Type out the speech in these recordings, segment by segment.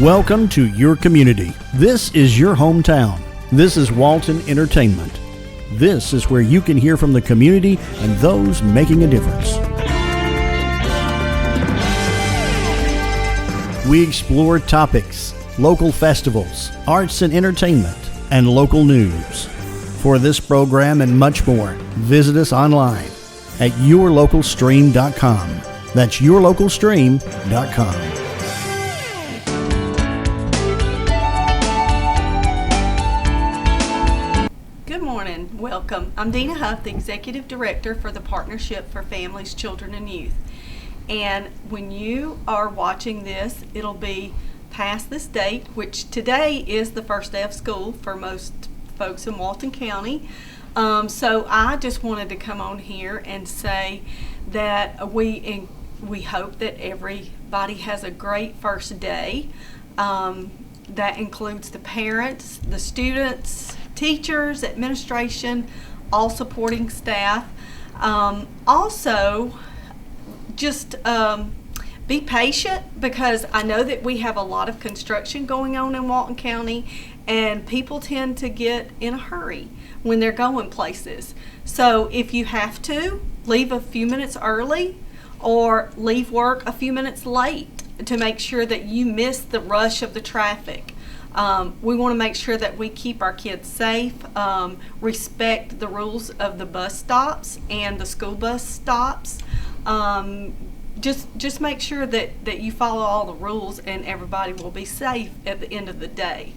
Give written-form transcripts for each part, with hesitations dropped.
Welcome to your community. This is your hometown. This is Walton Entertainment. This is where you can hear from the community and those making a difference. We explore topics, local festivals, arts and entertainment, and local news. For this program and much more, visit us online at yourlocalstream.com. That's yourlocalstream.com. Good morning. Welcome. I'm Dina Huff, the Executive Director for the Partnership for Families, Children, and Youth. And when you are watching this, it'll be past this date, which today is the first day of school for most folks in Walton County. So I just wanted to come on here and say that we hope that everybody has a great first day. That includes the parents, the students, teachers, administration, all supporting staff. Also, just be patient, because I know that we have a lot of construction going on in Walton County, and people tend to get in a hurry when they're going places. So if you have to, leave a few minutes early or leave work a few minutes late to make sure that you miss the rush of the traffic. We want to make sure that we keep our kids safe, respect the rules of the bus stops and the school bus stops. Just make sure that you follow all the rules, and everybody will be safe at the end of the day.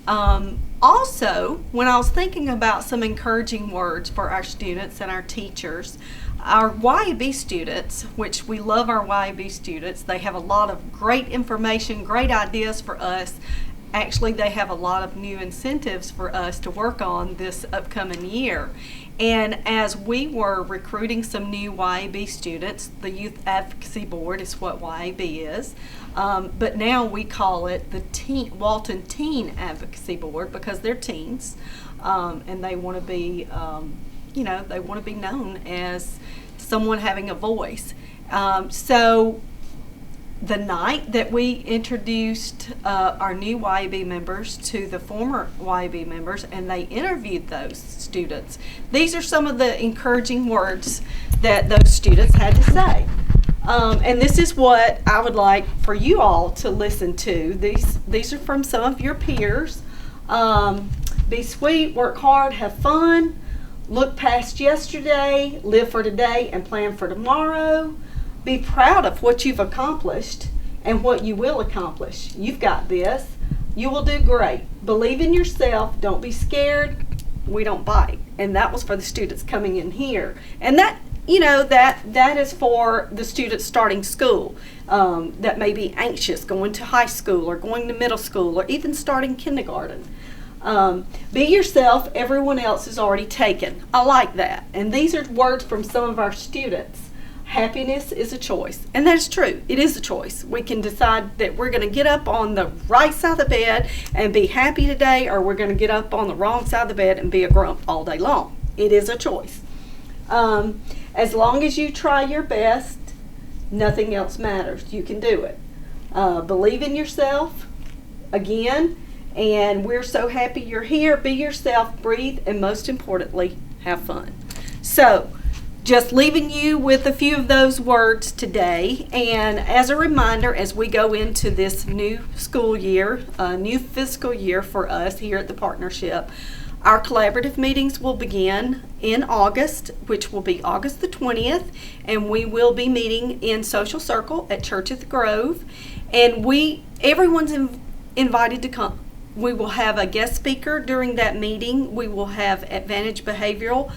Also, when I was thinking about some encouraging words for our students and our teachers, our YAB students, which we love our YAB students, they have a lot of great information, great ideas for us. Actually, they have a lot of new incentives for us to work on this upcoming year. And as we were recruiting some new YAB students, the Youth Advocacy Board is what YAB is, but now we call it the Walton Teen Advocacy Board, because they're teens, and they want to be, they want to be known as someone having a voice. So the night that we introduced our new YAB members to the former YAB members, and they interviewed those students, these are some of the encouraging words that those students had to say. And this is what I would like for you all to listen to. These are from some of your peers. Be sweet, work hard, have fun, look past yesterday, live for today, and plan for tomorrow. Be proud of what you've accomplished and what you will accomplish. You've got this. You will do great. Believe in yourself. Don't be scared. We don't bite. And that was for the students coming in here. And that is for the students starting school that may be anxious, going to high school or going to middle school or even starting kindergarten. Be yourself. Everyone else is already taken. I like that. And these are words from some of our students. Happiness is a choice. And that's true. It is a choice. We can decide that we're going to get up on the right side of the bed and be happy today, or we're going to get up on the wrong side of the bed and be a grump all day long. It is a choice. As long as you try your best, nothing else matters. You can do it. Believe in yourself, again, and we're so happy you're here. Be yourself, breathe, and most importantly, have fun. So, just leaving you with a few of those words today, and as a reminder, as we go into this new school year, new fiscal year for us here at the Partnership, our collaborative meetings will begin in August, which will be August the 20th, and we will be meeting in Social Circle at Church at the Grove, and everyone's invited to come. We will have a guest speaker during that meeting. We will have Advantage Behavioral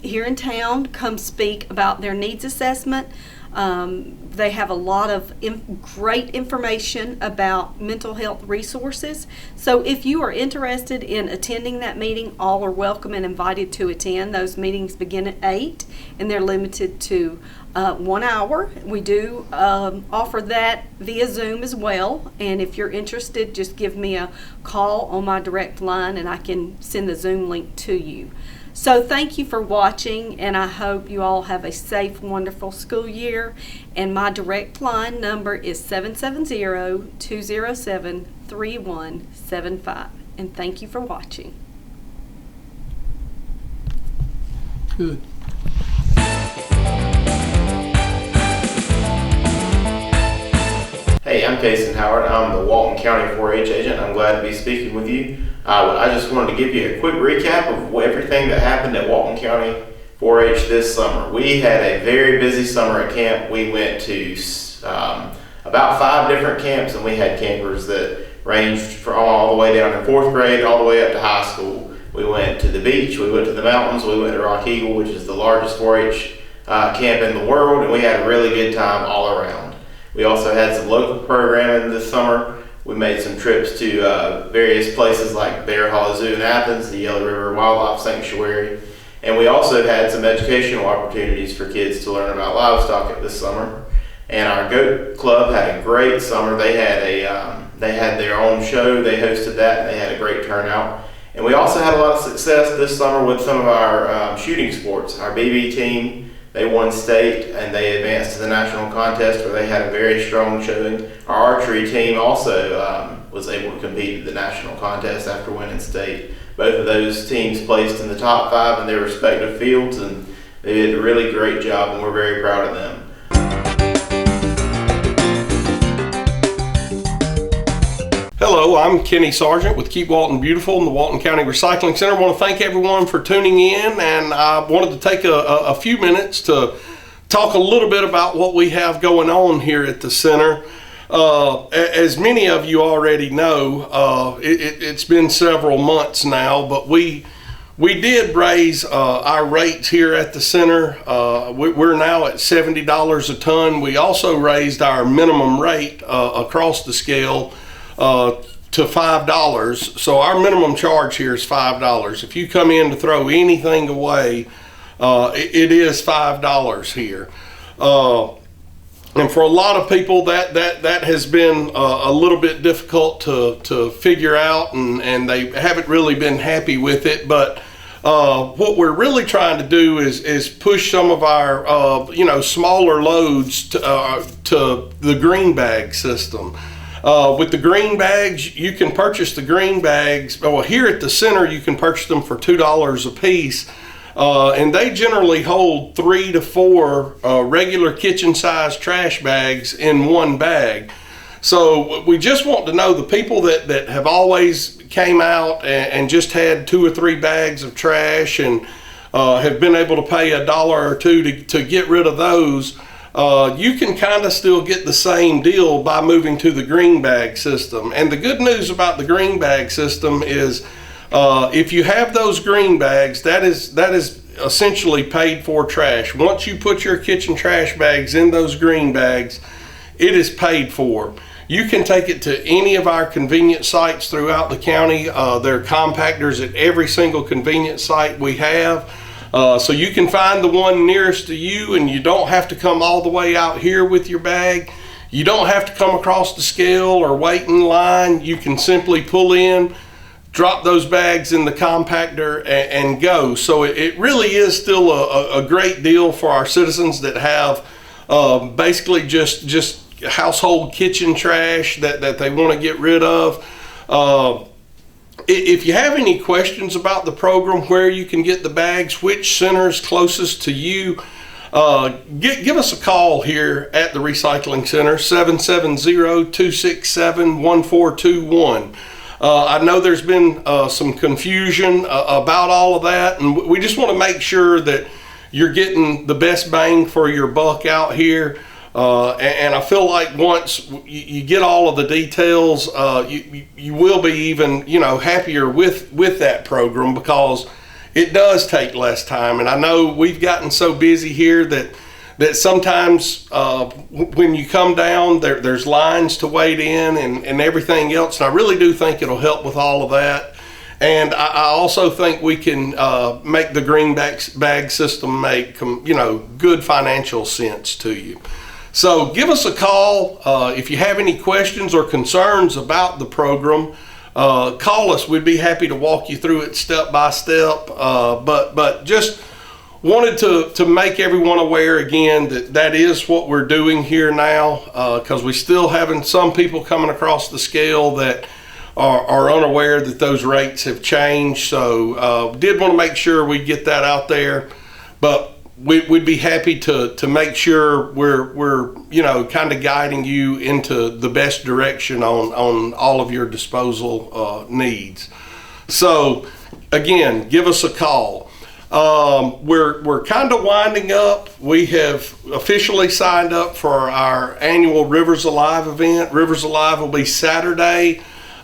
here in town come speak about their needs assessment. They have a lot of great information about mental health resources. So if you are interested in attending that meeting, all are welcome and invited to attend. Those meetings begin at 8, and they're limited to 1 hour. We do offer that via Zoom as well, and if you're interested, just give me a call on my direct line and I can send the Zoom link to you. So thank you for watching, and I hope you all have a safe, wonderful school year. And my direct line number is 770-207-3175. And thank you for watching. Good. Hey, I'm Kason Howard. I'm the Walton County 4-H agent. I'm glad to be speaking with you. I just wanted to give you a quick recap of everything that happened at Walton County 4-H this summer. We had a very busy summer at camp. We went to about 5 different camps, and we had campers that ranged from all the way down in 4th grade all the way up to high school. We went to the beach, we went to the mountains, we went to Rock Eagle, which is the largest 4-H camp in the world, and we had a really good time all around. We also had some local programming this summer. We made some trips to various places like Bear Hollow Zoo in Athens, the Yellow River Wildlife Sanctuary, and we also had some educational opportunities for kids to learn about livestock this summer. And our goat club had a great summer. They had their own show. They hosted that, and they had a great turnout. And we also had a lot of success this summer with some of our shooting sports. Our BB team, they won state, and they advanced to the national contest where they had a very strong showing. Our archery team also was able to compete at the national contest after winning state. Both of those teams placed in the top 5 in their respective fields, and they did a really great job, and we're very proud of them. Hello, I'm Kenny Sargent with Keep Walton Beautiful in the Walton County Recycling Center. I want to thank everyone for tuning in, and I wanted to take a few minutes to talk a little bit about what we have going on here at the center. As many of you already know, it's been several months now, but we did raise our rates here at the center. We're now at $70 a ton. We also raised our minimum rate across the scale to $5. So our minimum charge here is $5. If you come in to throw anything away, it is $5 here. And for a lot of people, that has been a little bit difficult to figure out, and they haven't really been happy with it. But what we're really trying to do is push some of our smaller loads to the green bag system. With the green bags, you can purchase the green bags. Well, here at the center, you can purchase them for $2 a piece. And they generally hold 3 to 4 regular kitchen-sized trash bags in one bag. So we just want to know the people that have always came out and just had 2 or 3 bags of trash and have been able to pay $1 or $2 to get rid of those. You can kind of still get the same deal by moving to the green bag system. And the good news about the green bag system is if you have those green bags, that is essentially paid for trash. Once you put your kitchen trash bags in those green bags, it is paid for. You can take it to any of our convenience sites throughout the county. There are compactors at every single convenience site we have. So you can find the one nearest to you, and you don't have to come all the way out here with your bag. You don't have to come across the scale or wait in line. You can simply pull in, drop those bags in the compactor, and go. So it really is still a great deal for our citizens that have basically just household kitchen trash that they want to get rid of. If you have any questions about the program, where you can get the bags, which center is closest to you, give us a call here at the Recycling Center, 770-267-1421. I know there's been some confusion about all of that, and we just want to make sure that you're getting the best bang for your buck out here. And I feel like once you get all of the details, you will be even happier with that program, because it does take less time. And I know we've gotten so busy here that sometimes when you come down, there's lines to wait in and everything else. And I really do think it'll help with all of that. And I also think we can make the green bag system make good financial sense to you. So give us a call if you have any questions or concerns about the program. call us. We'd be happy to walk you through it step by step. But just wanted to make everyone aware again that is what we're doing here now, because we still having some people coming across the scale that are unaware that those rates have changed. So did want to make sure we get that out there, but we'd be happy to make sure we're kind of guiding you into the best direction on all of your disposal needs. So again, give us a call. We're kind of winding up. We have officially signed up for our annual Rivers Alive event. Rivers Alive will be Saturday,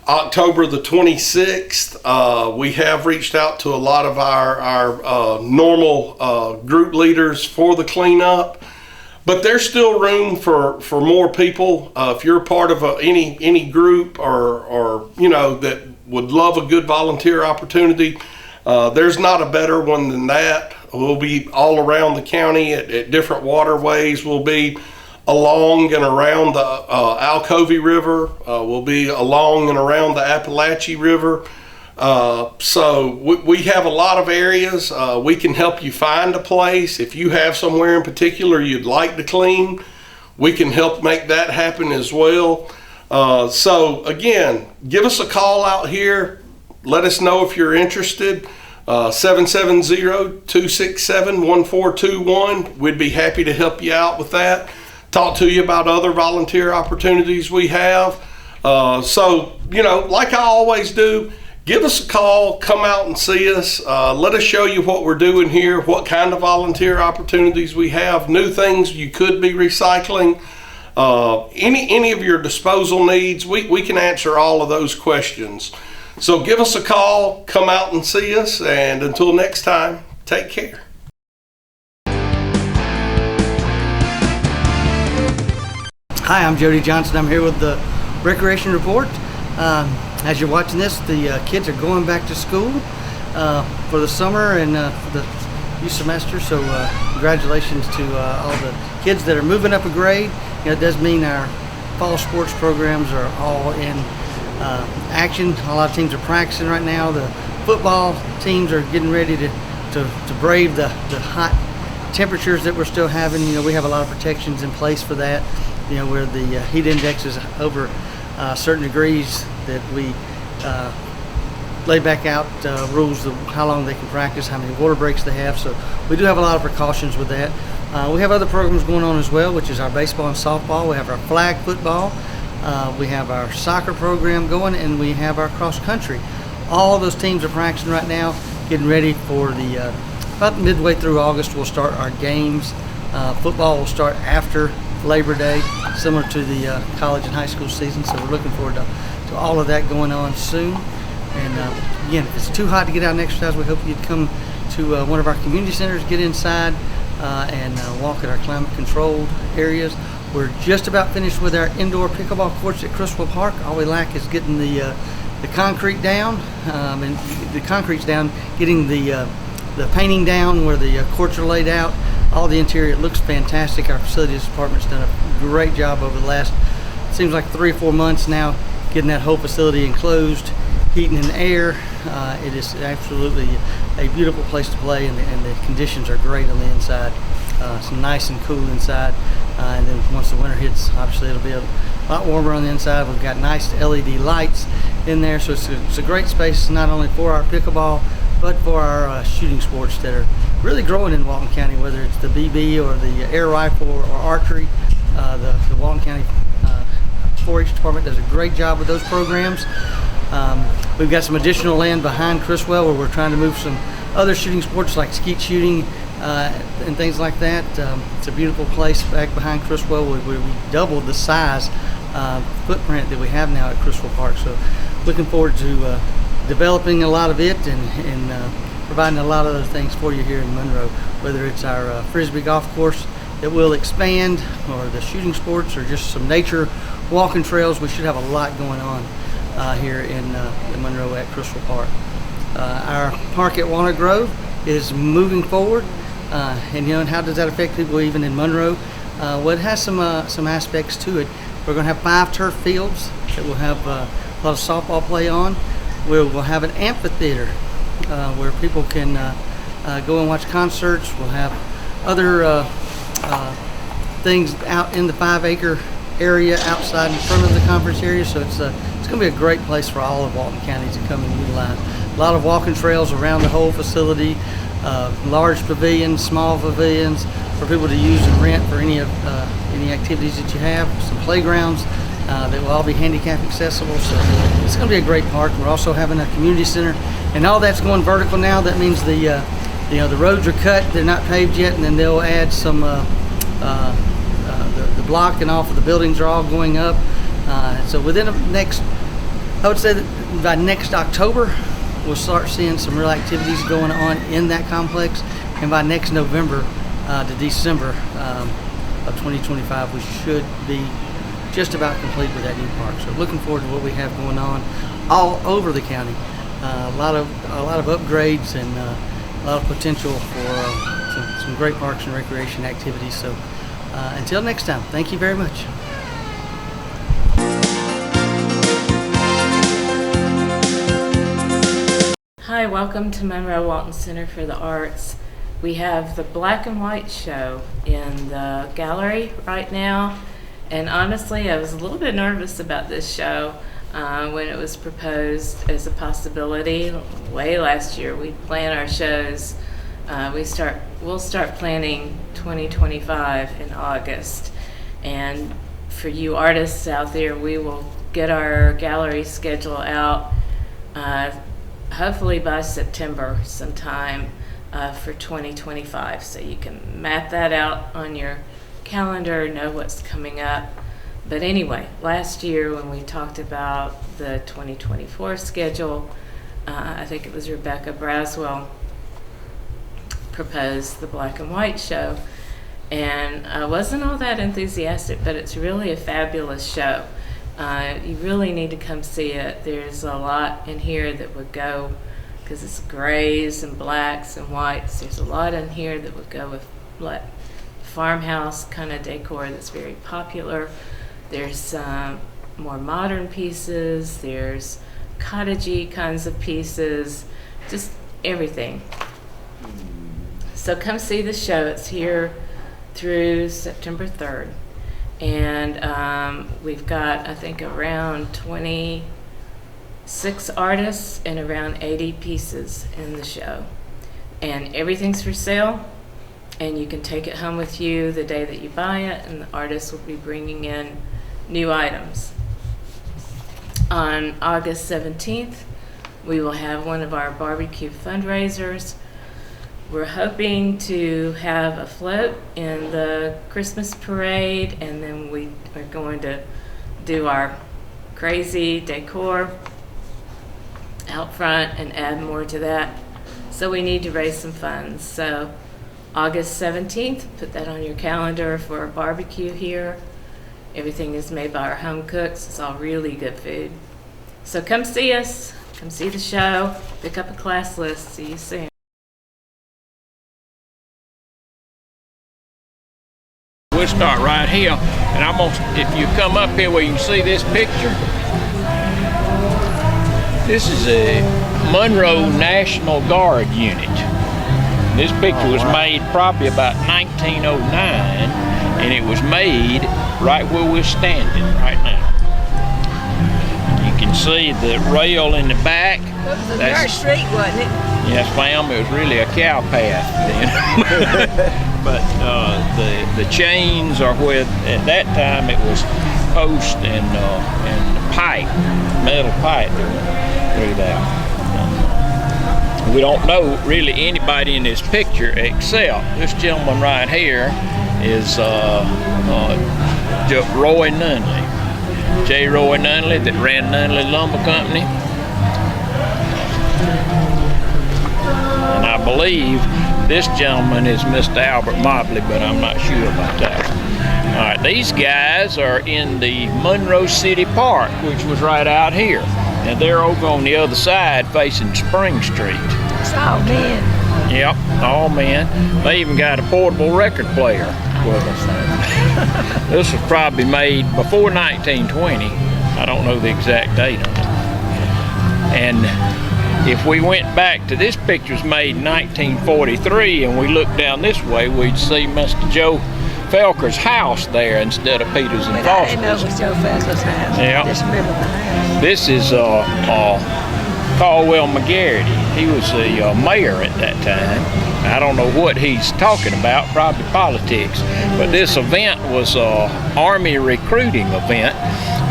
October the 26th. We have reached out to a lot of our normal group leaders for the cleanup, but there's still room for more people. If you're part of any group or that would love a good volunteer opportunity, there's not a better one than that. We'll be all around the county at different waterways. We'll be along and around the Alcovey River. We'll be along and around the Appalachie River. So we have a lot of areas. We can help you find a place. If you have somewhere in particular you'd like to clean, we can help make that happen as well. So again, give us a call out here. Let us know if you're interested. 770-267-1421. We'd be happy to help you out with that. Talk to you about other volunteer opportunities we have. So, like I always do, give us a call, come out and see us. Let us show you what we're doing here, what kind of volunteer opportunities we have, new things you could be recycling. Any of your disposal needs, we can answer all of those questions. So give us a call, come out and see us, and until next time, take care. Hi, I'm Jody Johnson. I'm here with the Recreation Report. As you're watching this, the kids are going back to school for the summer and for the new semester. So congratulations to all the kids that are moving up a grade. It does mean our fall sports programs are all in action. A lot of teams are practicing right now. The football teams are getting ready to brave the hot temperatures that we're still having. We have a lot of protections in place for that. Where the heat index is over certain degrees, that we lay back out rules of how long they can practice, how many water breaks they have. So we do have a lot of precautions with that. We have other programs going on as well, which is our baseball and softball. We have our flag football. We have our soccer program going, and we have our cross country. All those teams are practicing right now, getting ready for the about midway through August. We'll start our games. Football will start after Labor Day, similar to the college and high school season. So we're looking forward to all of that going on soon. And again, if it's too hot to get out and exercise, we hope you'd come to one of our community centers, get inside, and walk at our climate-controlled areas. We're just about finished with our indoor pickleball courts at Criswell Park. All we lack is getting the concrete down, and the concrete's down, getting the painting down where the courts are laid out. All the interior, it looks fantastic. Our facilities department's done a great job over the last, seems like 3 or 4 months now, getting that whole facility enclosed, heating and air. It is absolutely a beautiful place to play, and the conditions are great on the inside. It's nice and cool inside, and then once the winter hits, obviously it'll be a lot warmer on the inside. We've got nice LED lights in there, so it's a great space not only for our pickleball, but for our shooting sports that are really growing in Walton County, whether it's the BB or the air rifle or archery. The Walton County 4-H department does a great job with those programs. We've got some additional land behind Criswell where we're trying to move some other shooting sports like skeet shooting and things like that. It's a beautiful place back behind Criswell. We doubled the size footprint that we have now at Criswell Park. So looking forward to developing a lot of it and providing a lot of other things for you here in Monroe, whether it's our Frisbee golf course that will expand, or the shooting sports, or just some nature walking trails. We should have a lot going on here in Monroe at Criswell Park. Our park at Walnut Grove is moving forward, and how does that affect people even in Monroe? Well, it has some aspects to it. We're going to have 5 turf fields that will have lot of softball play on. We'll have an amphitheater where people can go and watch concerts. We'll have other things out in the 5-acre area outside in front of the conference area. So it's going to be a great place for all of Walton County to come and utilize. A lot of walking trails around the whole facility, large pavilions, small pavilions for people to use and rent for any activities that you have. Some playgrounds that will all be handicap accessible. So it's going to be a great park. We're also having a community center, and all that's going vertical now. That means the roads are cut; they're not paved yet, and then they'll add some the block and off of the buildings are all going up. So within I would say that by next October, we'll start seeing some real activities going on in that complex, and by next November to December of 2025, we should be just about complete with that new park. So looking forward to what we have going on all over the county. A lot of upgrades and a lot of potential for some great parks and recreation activities. So until next time, thank you very much. Hi, welcome to Monroe Walton Center for the Arts. We have the Black and White show in the gallery right now, and honestly I was a little bit nervous about this show when it was proposed as a possibility way last year. We plan our shows, we'll start planning 2025 in August, and for you artists out there, we will get our gallery schedule out hopefully by September sometime for 2025, so you can map that out on your calendar, know what's coming up. But anyway, last year when we talked about the 2024 schedule, I think it was Rebecca Braswell proposed the Black and White show, and I wasn't all that enthusiastic, but it's really a fabulous show. You really need to come see it. There's a lot in here that would go, because it's grays and blacks and whites, there's a lot in here that would go with like farmhouse kind of decor that's very popular. There's more modern pieces, there's cottagey kinds of pieces, just everything. So come see the show. It's here through September 3rd. And we've got, I think, around 26 artists and around 80 pieces in the show. And everything's for sale, and you can take it home with you the day that you buy it, and the artists will be bringing in new items. On August 17th, we will have one of our barbecue fundraisers. We're hoping to have a float in the Christmas parade, and then we are going to do our crazy decor out front and add more to that. So we need to raise some funds. So August 17th, put that on your calendar for a barbecue here. Everything is made by our home cooks. It's all really good food. So come see us, come see the show, pick up a class list. See you soon. We'll start right here, and I'm gonna, if you come up here where you can see this picture, this is a Monroe National Guard unit. This picture was made probably about 1909, and it was made right where we're standing right now. You can see the rail in the back. That was a dirt street, wasn't it? Yes, ma'am, it was really a cow path then. But the chains are where, at that time, it was post and pipe, metal pipe through that. We don't know really anybody in this picture except this gentleman right here is Roy Nunley. J. Roy Nunley that ran Nunley Lumber Company. And I believe this gentleman is Mr. Albert Mobley, but I'm not sure about that. All right, these guys are in the Monroe City Park, which was right out here. And they're over on the other side facing Spring Street. It's all men. Yep, all men. They even got a portable record player with them. This was probably made before 1920. I don't know the exact date on it. And if we went back to this picture's made in 1943 and we looked down this way, we'd see Mr. Joe Felker's house there instead of Peters and But I didn't know it Foster's. was Joe Felker's house. Yeah. I just remember the house. This is Caldwell McGarity. He was the mayor at that time. I don't know what he's talking about, probably politics. But this event was an Army recruiting event,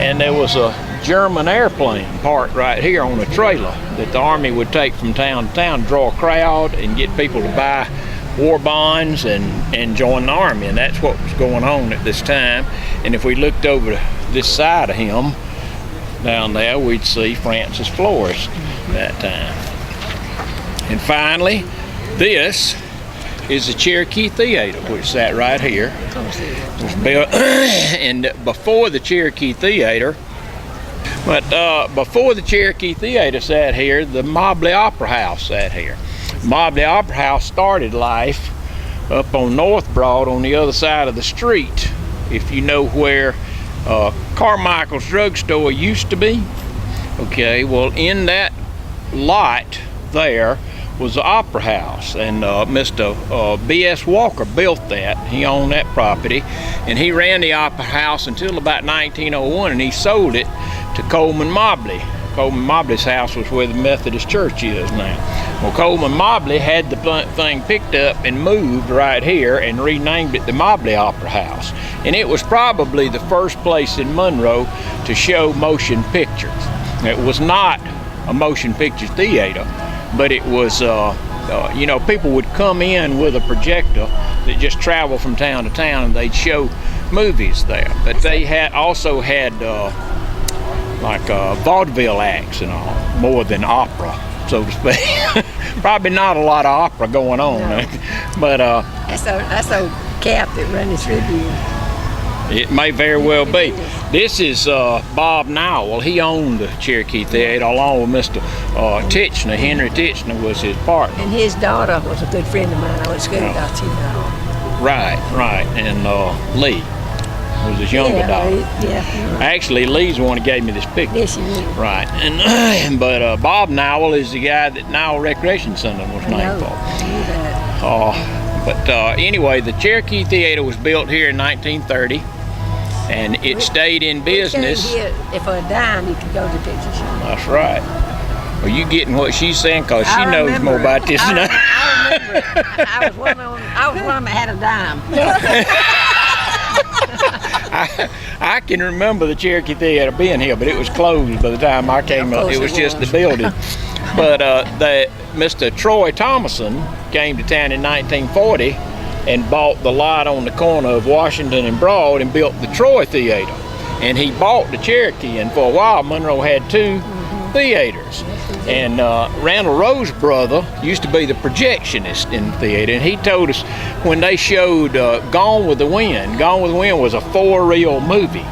and there was a German airplane parked right here on a trailer that the Army would take from town to town, draw a crowd and get people to buy war bonds and join the Army. And that's what was going on at this time. And if we looked over this side of him, down there, we'd see Francis Flores that time. And finally, this is the Cherokee Theater, which sat right here. It was built, and before the Cherokee Theater, before the Cherokee Theater sat here, the Mobley Opera House sat here. Mobley Opera House started life up on North Broad on the other side of the street. If you know where Carmichael's drugstore used to be, okay, well, in that lot there was the Opera House, and Mr. B.S. Walker built that. He owned that property, and he ran the Opera House until about 1901, and he sold it to Coleman Mobley. Coleman Mobley's house was where the Methodist Church is now. Well, Coleman Mobley had the thing picked up and moved right here and renamed it the Mobley Opera House. And it was probably the first place in Monroe to show motion pictures. It was not a motion picture theater, but it was, you know, people would come in with a projector that just traveled from town to town, and they'd show movies there. But they also had like vaudeville acts and all, more than opera, so to speak. Probably not a lot of opera going on, No. but That's old Cap that run the Tribune. it may very well be. This is Bob Nowell. He owned the Cherokee Theater along with Mr. Titchener. Henry Titchener was his partner. And his daughter was a good friend of mine. I went to school with Dr. Right. And Lee was his younger daughter. Yeah. Actually, Lee's the one that gave me this picture. Yes, you did. Right, and but Bob Nowell is the guy that Nowell Recreation Center was named for. But anyway, the Cherokee Theater was built here in 1930, and it stayed in business. If for a dime, you could go to the picture show. That's right. Are you getting what she's saying? Because she knows more about this than I. I remember it. I was one of them that had a dime. I can remember the Cherokee Theater being here, but it was closed by the time I came up. It was just the building. But Mr. Troy Thomason came to town in 1940 and bought the lot on the corner of Washington and Broad and built the Troy Theater. And he bought the Cherokee, and for a while Monroe had two theaters. And Randall Rose's brother used to be the projectionist in the theater, and he told us when they showed Gone with the Wind was a 4-reel movie,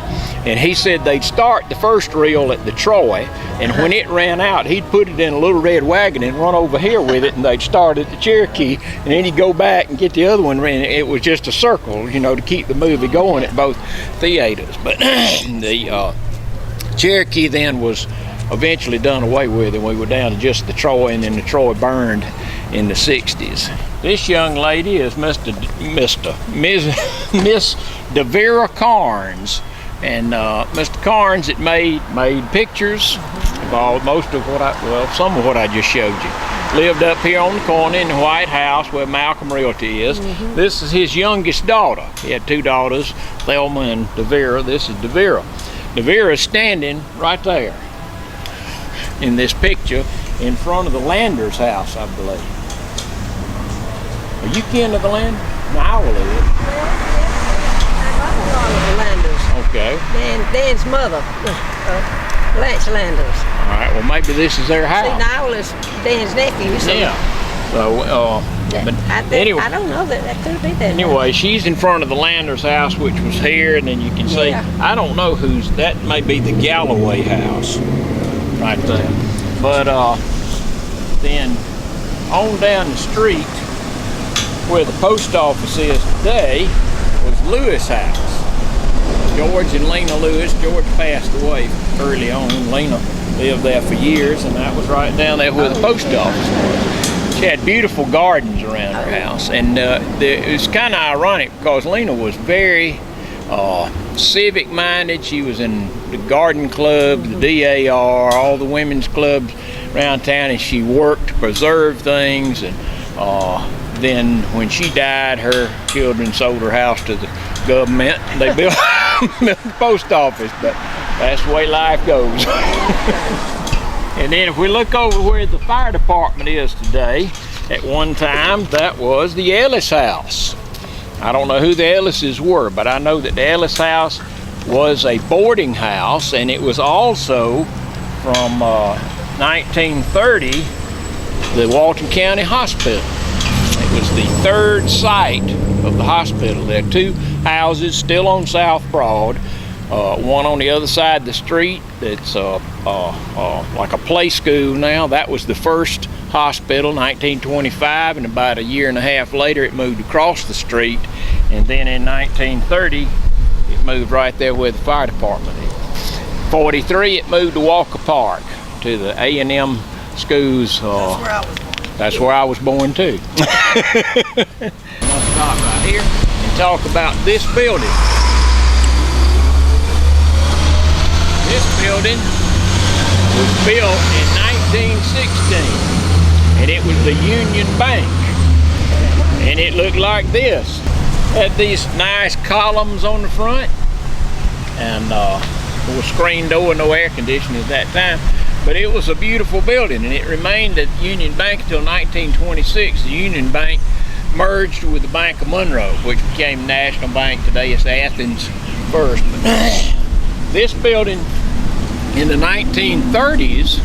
and he said they'd start the first reel at the Troy, and when it ran out, he'd put it in a little red wagon and run over here with it, and they'd start at the Cherokee, and then he'd go back and get the other one ran. It was just a circle, you know, to keep the movie going at both theaters. But the Cherokee then was eventually done away with, and we were down to just the Troy, and then the Troy burned in the 60s. This young lady is Miss DeVera Carnes, and Mr. Carnes had made pictures of some of what I just showed you. Lived up here on the corner in the White House where Malcolm Realty is. This is his youngest daughter. He had 2 daughters, Thelma and DeVera. This is DeVera. DeVera is standing right there in this picture in front of the Landers house, I believe. Are you kin to the Landers? Nowell is. Okay. Dan's mother, Blanche Landers. All right, well, maybe this is their house. See, Nowell is Dan's nephew. So Yeah. So, but anyway. I don't know that could be that. Anyway, she's in front of the Landers house, which was here, and then you can see, Yeah. I don't know that may be the Galloway house right there. But then on down the street where the post office is today was Lewis House. George and Lena Lewis. George passed away early on. Lena lived there for years, and that was right down there where the post office was. She had beautiful gardens around her house, and it was kind of ironic because Lena was very civic minded. She was in the garden club, the DAR, all the women's clubs around town, and she worked to preserve things. And then when she died, her children sold her house to the government. They built the post office, but that's the way life goes. And then if we look over where the fire department is today, at one time that was the Ellis house. I don't know who the Ellises were, but I know that the Ellis house was a boarding house, and it was also from 1930 the Walton County Hospital. It was the third site of the hospital. There are two houses still on South Broad, one on the other side of the street that's like a play school now. That was the first hospital, 1925, and about a year and a half later it moved across the street, and then in 1930 it moved right there where the fire department is. 43 it moved to Walker Park to the A&M schools. That's where I was born too. I'll stop right here and talk about this building. This building was built in 1916, and it was the Union Bank, and it looked like this. Had these nice columns on the front, and there was a screen door, no air conditioning at that time, but it was a beautiful building, and it remained at Union Bank until 1926. The Union Bank merged with the Bank of Monroe, which became National Bank. Today it's Athens First. This building in the 1930s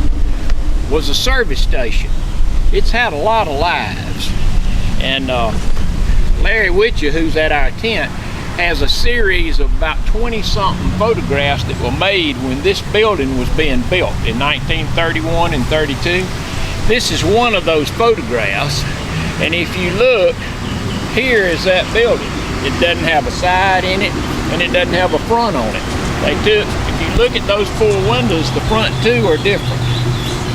was a service station. It's had a lot of lives, and Larry Witcher, who's at our tent, has a series of about 20-something photographs that were made when this building was being built in 1931 and 32. This is one of those photographs, and if you look, here is that building. It doesn't have a side in it, and it doesn't have a front on it. If you look at those four windows, the front two are different.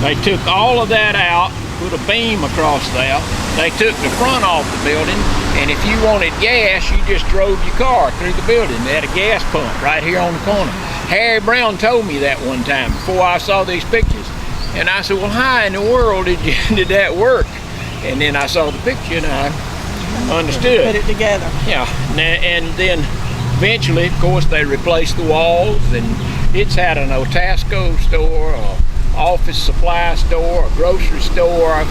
They took all of that out, put a beam across there. They took the front off the building, and if you wanted gas, you just drove your car through the building. They had a gas pump right here on the corner. Harry Brown told me that one time before I saw these pictures. And I said, well, how in the world did that work? And then I saw the picture and I understood. Put it together. Yeah, and then eventually, of course, they replaced the walls, and it's had an Otasco store, an office supply store, a grocery store,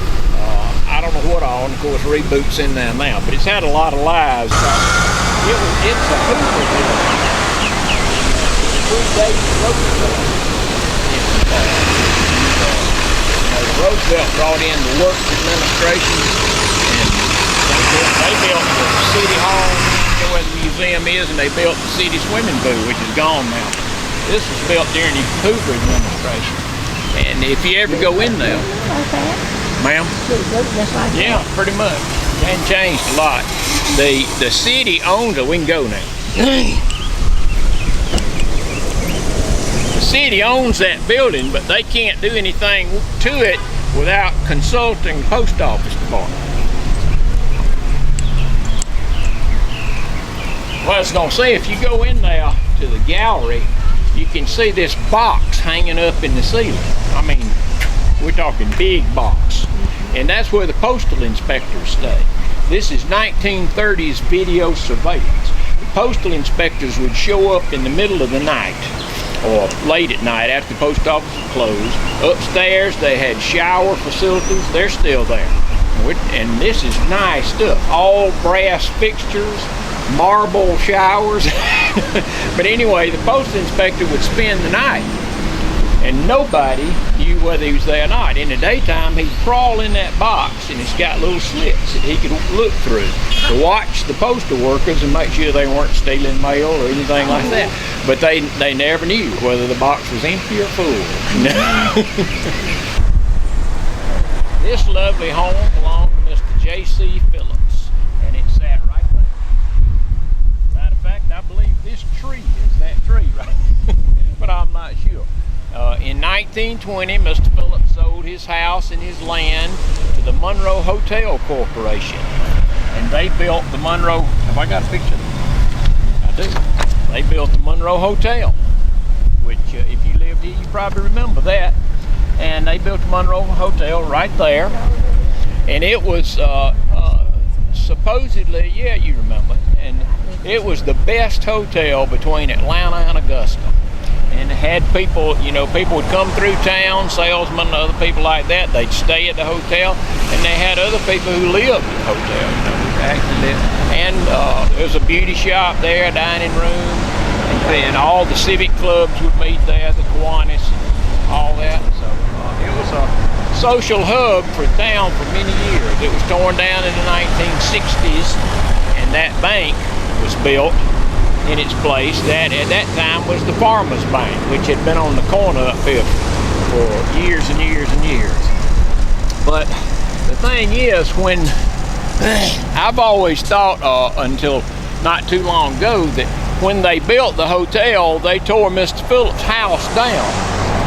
I don't know what all, and of course Reboot's in there now, but it's had a lot of lives. It's a Hoover building. Roosevelt brought in the Works Administration, and they built the City Hall, where the museum is, and they built the city swimming pool, which is gone now. This was built during the Hoover administration. And if you ever go in there, ma'am? Yeah, pretty much. Hadn't changed a lot. The city owns it. We can go now. The city owns that building, but they can't do anything to it without consulting the post office department. Well, I was going to say, if you go in there to the gallery, you can see this box hanging up in the ceiling. I mean, we're talking big box. And that's where the postal inspectors stay. This is 1930s video surveillance. The postal inspectors would show up in the middle of the night or late at night after the post office was closed. Upstairs, they had shower facilities. They're still there. And this is nice stuff. All brass fixtures, marble showers. But anyway, the postal inspector would spend the night, and nobody knew whether he was there or not. In the daytime, he'd crawl in that box, and it's got little slits that he could look through to watch the postal workers and make sure they weren't stealing mail or anything like that. But they never knew whether the box was empty or full. This lovely home belonged to Mr. J.C. Phillips, and it sat right there. Matter of fact, I believe this tree is 1920, Mr. Phillips sold his house and his land to the Monroe Hotel Corporation. And they built the Monroe, have I got a picture? I do. They built the Monroe Hotel, which if you lived here, you probably remember that. And they built the Monroe Hotel right there. And it was supposedly, yeah, you remember, and it was the best hotel between Atlanta and Augusta. And it had people, you know, people would come through town, salesmen and other people like that. They'd stay at the hotel, and they had other people who lived at the hotel, you know, who actually lived. And there was a beauty shop there, a dining room, and all the civic clubs would meet there, the Kiwanis and all that. So it was a social hub for town for many years. It was torn down in the 1960s, and that bank was built in its place. That at that time was the Farmers Bank, which had been on the corner up here for years and years and years. But the thing is, when I've always thought until not too long ago that when they built the hotel, they tore Mr. Phillips' house down.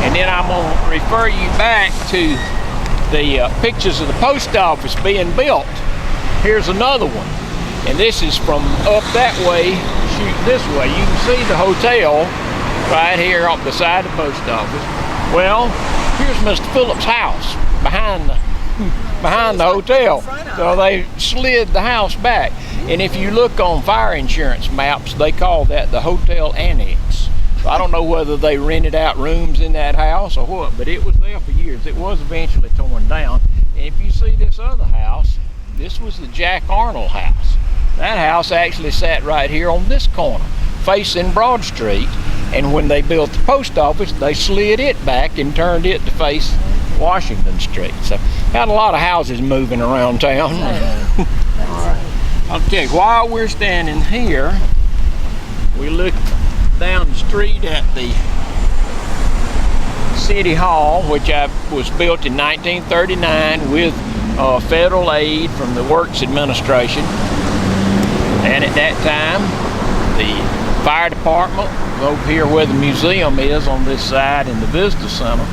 And then I'm going to refer you back to the pictures of the post office being built. Here's another one. And this is from up that way, shoot this way. You can see the hotel right here up beside the post office. Well, here's Mr. Phillips' house behind the hotel. So they slid the house back. And if you look on fire insurance maps, they call that the hotel annex. So I don't know whether they rented out rooms in that house or what, but it was there for years. It was eventually torn down. And if you see this other house, this was the Jack Arnold house. That house actually sat right here on this corner, facing Broad Street. And when they built the post office, they slid it back and turned it to face Washington Street. So had a lot of houses moving around town. Okay, while we're standing here, we look down the street at the City Hall, which was built in 1939 with federal aid from the Works Administration. And at that time, the fire department was over here where the museum is on this side in the visitor center.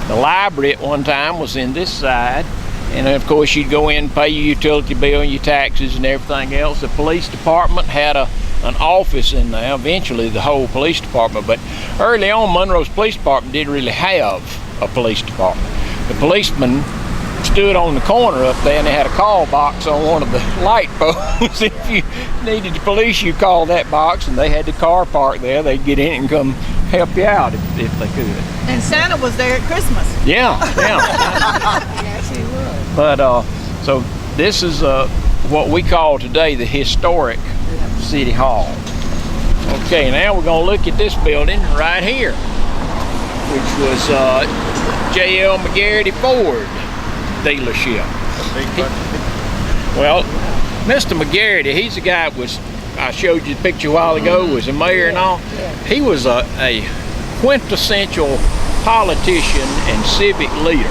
The library at one time was in this side. And of course, you'd go in and pay your utility bill and your taxes and everything else. The police department had an office in there, eventually the whole police department. But early on, Monroe's police department didn't really have a police department. The policemen stood on the corner up there, and they had a call box on one of the light posts. If you needed the police, you called that box, and they had the car parked there. They'd get in and come help you out if they could. And Santa was there at Christmas. Yeah. Yes, he was. But so this is what we call today the historic City Hall. Okay, now we're going to look at this building right here, which was J.L. McGarity Ford dealership. Well, Mr. McGarity, he's the guy that was, I showed you the picture a while ago, was a mayor and all. He was a quintessential politician and civic leader.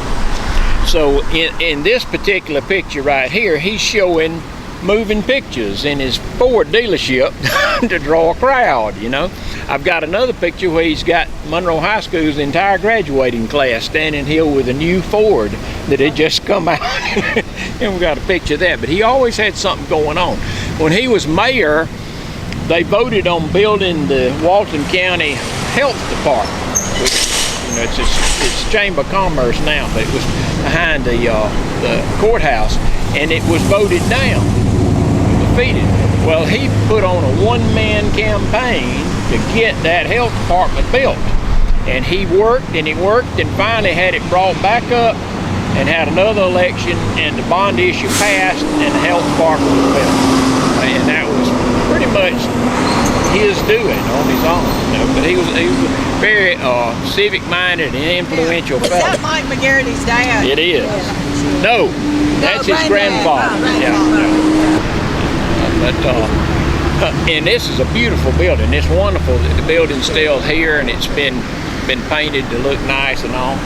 So in this particular picture right here, he's showing moving pictures in his Ford dealership to draw a crowd, you know. I've got another picture where he's got Monroe High School's entire graduating class standing here with a new Ford that had just come out. And we've got a picture of that. But he always had something going on. When he was mayor, they voted on building the Walton County Health Department, which, you know, it's Chamber of Commerce now, but it was behind the courthouse, and it was voted down, defeated. Well, he put on a one-man campaign to get that health department built, and he worked and finally had it brought back up and had another election, and the bond issue passed, and the health department was built. And that was pretty much his doing on his own, you know. But he was a very civic-minded and influential fellow. Is that Mike McGarity's dad? It is. No, that's his grandfather. Yeah. But and this is a beautiful building. It's wonderful that the building's still here, and it's been painted to look nice and all.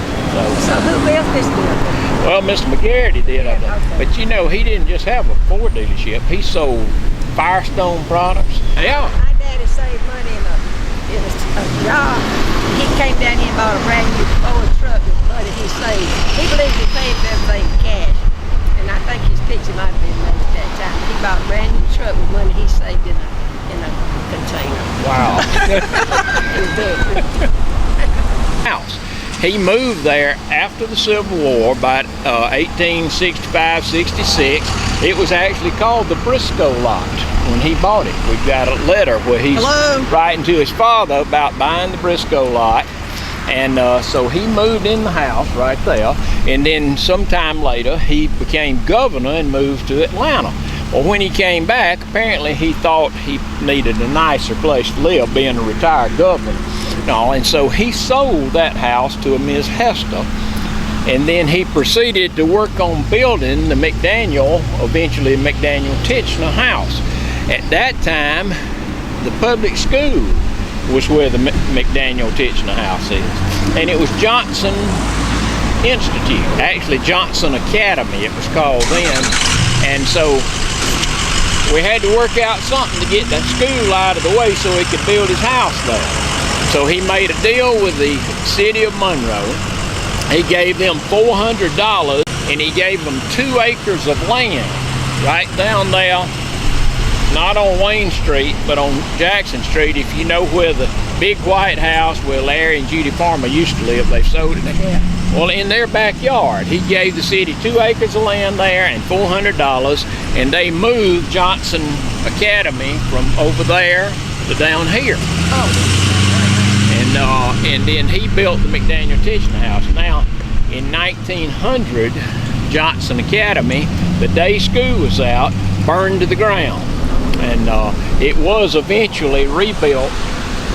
So who built this building? Well, Mr. McGarity did, I think. Okay. But you know, he didn't just have a Ford dealership. He sold Firestone products. Yeah. My daddy saved money in a job. He came down here and bought a brand new Ford truck with money he saved. He believes he paid for everything in cash. And I think his picture might have been made at that time. He bought a brand new truck with money he saved in a container. Wow. In the bedroom. House. He moved there after the Civil War, by 1865, 66. It was actually called the Briscoe lot when he bought it. We've got a letter where he's writing to his father about buying the Briscoe lot. And so he moved in the house right there. And then sometime later, he became governor and moved to Atlanta. Well, when he came back, apparently he thought he needed a nicer place to live, being a retired governor. And so he sold that house to a Ms. Hester, and then he proceeded to work on building the McDaniel, eventually McDaniel-Titchener house. At that time, the public school was where the McDaniel-Titchener house is, and it was Johnson Institute, actually Johnson Academy it was called then. And so we had to work out something to get the school out of the way so he could build his house there. So he made a deal with the city of Monroe. He gave them $400, and he gave them 2 acres of land right down there, not on Wayne Street, but on Jackson Street. If you know where the big white house where Larry and Judy Farmer used to live, they sold it. Yeah. Well, in their backyard, he gave the city 2 acres of land there and $400, and they moved Johnson Academy from over there to down here. Oh. And then he built the McDaniel-Titchener house. Now, in 1900, Johnson Academy, the day school was out, burned to the ground. And it was eventually rebuilt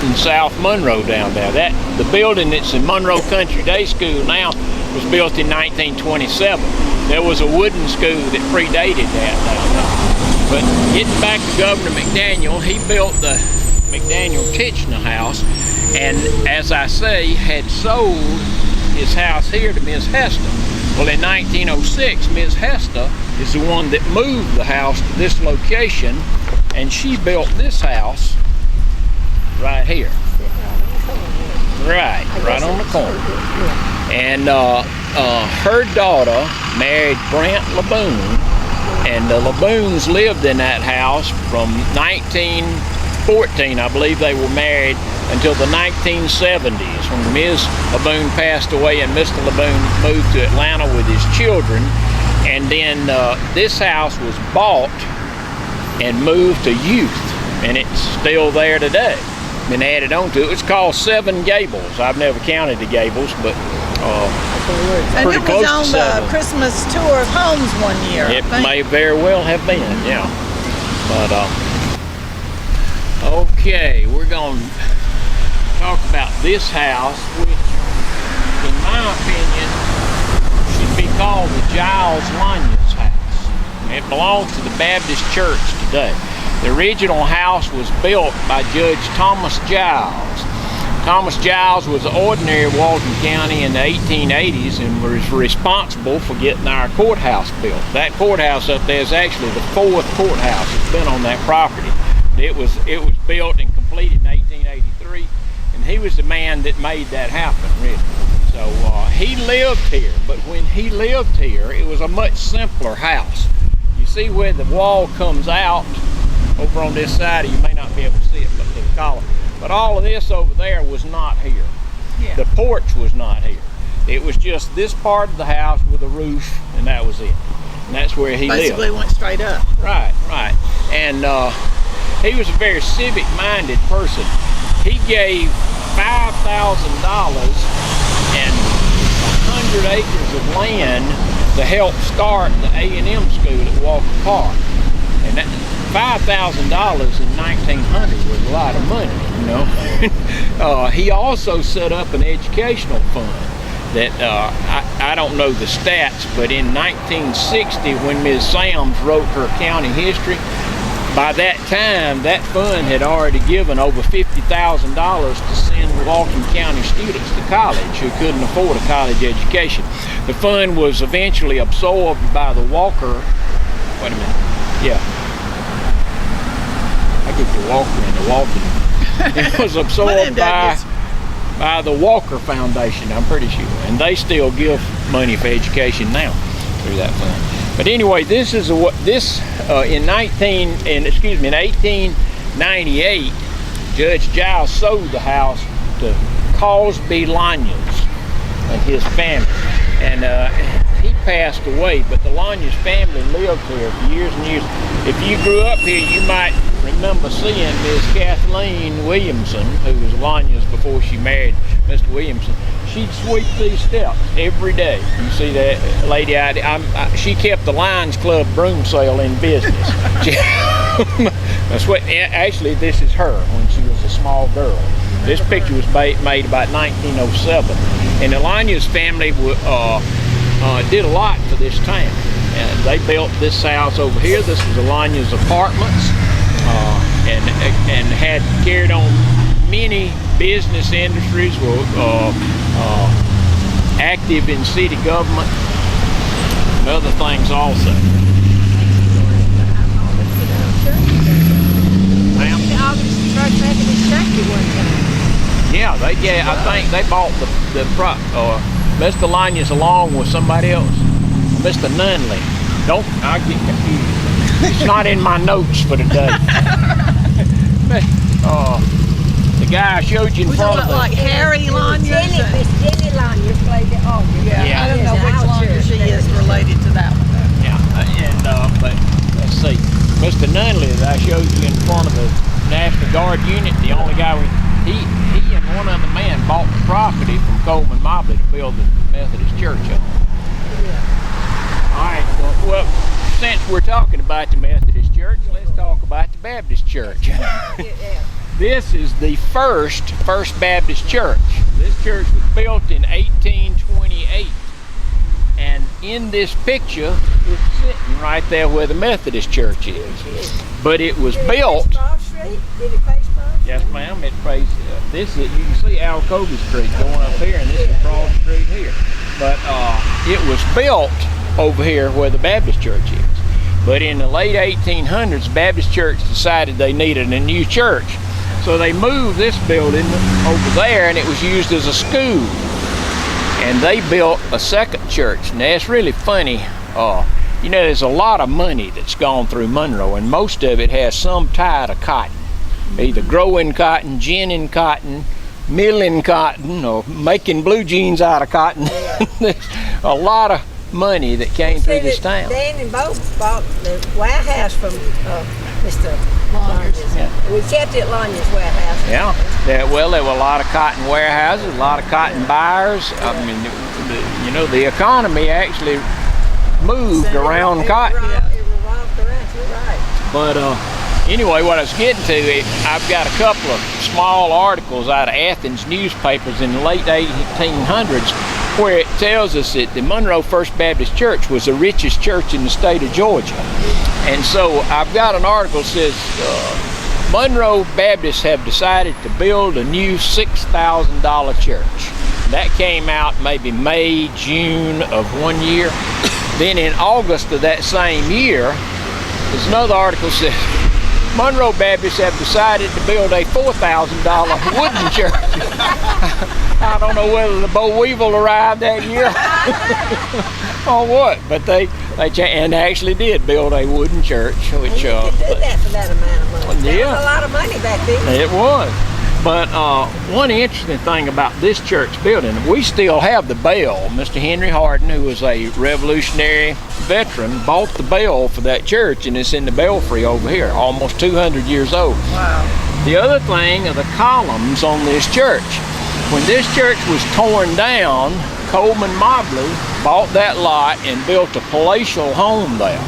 in South Monroe down there. The building that's in Monroe Country Day School now was built in 1927. There was a wooden school that predated that down there. But getting back to Governor McDaniel, he built the McDaniel-Titchener house, and as I say, had sold his house here to Ms. Hester. Well, in 1906, Ms. Hester is the one that moved the house to this location, and she built this house right here. Right on the corner. And her daughter married Brant LeBoon, and the LeBoons lived in that house from 1914, I believe they were married, until the 1970s, when Ms. LeBoon passed away and Mr. LeBoon moved to Atlanta with his children. And then this house was bought and moved to youth, and it's still there today. Been added onto it. It's called 7 Gables. I've never counted the gables, but and pretty it close was to on 7. the Christmas tour of homes one year. It may very well have been, yeah. But okay, we're going to talk about this house, which, in my opinion, should be called the Giles Lanyard's house. It belongs to the Baptist Church today. The original house was built by Judge Thomas Giles. Thomas Giles was ordinary of Walton County in the 1880s and was responsible for getting our courthouse built. That courthouse up there is actually the 4th courthouse that's been on that property. It was built and completed in 1883, and he was the man that made that happen, really. So he lived here, but when he lived here, it was a much simpler house. You see where the wall comes out over on this side, you may not be able to see it, but the column. But all of this over there was not here. Yeah. The porch was not here. It was just this part of the house with a roof, and that was it. And that's where he Basically lived. Went straight up. Right. And he was a very civic-minded person. He gave $5,000 and 100 acres of land to help start the A&M school at Walker Park. And that $5,000 in 1900 was a lot of money, you know. He also set up an educational fund that I don't know the stats, but in 1960, when Ms. Sams wrote her county history, by that time, that fund had already given over $50,000 to send Walton County students to college who couldn't afford a college education. The fund was eventually absorbed by the Walker. Wait a minute. Yeah. I get the Walker and the Walton. It was absorbed by by the Walker Foundation, I'm pretty sure, and they still give money for education now through that fund. But anyway, this is what this in 1898, Judge Giles sold the house to Cosby Lanyas and his family, and he passed away. But the Lanyas family lived here for years and years. If you grew up here, you might remember seeing Miss Kathleen Williamson, who was Lanyas before she married Mr. Williamson. She'd sweep these steps every day. You see that lady out there? She kept the Lions Club broom sale in business. Actually, this is her when she was a small girl. This picture was made about 1907. And the Lanyas family did a lot for this town. And they built this house over here. This was the Lanyas Apartments, and had carried on many business industries, were active in city government and other things also. Yeah, I think they bought Mr. Lanyas along with somebody else, Mr. Nunley. I get confused. It's not in my notes for today. The guy I showed you in front of like Harry Lanyas. Miss Jenny Lanyas played the organ. Yeah, I don't know which Lanyas she is related to that one. Yeah, but let's see. Mr. Nunley that I showed you in front of the National Guard unit, the only guy he and one other man bought the property from Coleman Mobley to build the Methodist church on. Yeah. All right, well, since we're talking about the Methodist church, let's talk about the Baptist church. This is the first Baptist church. This church was built in 1828. And in this picture, it's sitting right there where the Methodist church is. But it was built. Did it face Broad Street? Yes, ma'am. It faces. You can see Alcova Street going up here, and this is Broad Street here. But it was built over here where the Baptist church is. But in the late 1800s, the Baptist church decided they needed a new church. So they moved this building over there, and it was used as a school. And they built a second church. And that's really funny. There's a lot of money that's gone through Monroe, and most of it has some tie to cotton. Either growing cotton, ginning cotton, milling cotton, or making blue jeans out of cotton. There's a lot of money that came through this town. Dan and Bo bought the warehouse from Mr. Lanyas. Yeah. We kept it Lanyas warehouse. Yeah. There were a lot of cotton warehouses, a lot of cotton buyers. I mean, the economy actually moved around cotton. It revolved around. You're right. But anyway, what I was getting to, I've got a couple of small articles out of Athens newspapers in the late 1800s where it tells us that the Monroe First Baptist Church was the richest church in the state of Georgia. And so I've got an article that says Monroe Baptists have decided to build a new $6,000 church. That came out maybe May, June of one year. Then in August of that same year, there's another article that says Monroe Baptists have decided to build a $4,000 wooden church. I don't know whether the boll weevil arrived that year or what, but they actually did build a wooden church. Which you could do that for that amount of money. That was a lot of money back then. It was. But one interesting thing about this church building, we still have the bell. Mr. Henry Hardin, who was a Revolutionary veteran, bought the bell for that church, and it's in the belfry over here, almost 200 years old. Wow. The other thing are the columns on this church. When this church was torn down, Coleman Mobley bought that lot and built a palatial home there.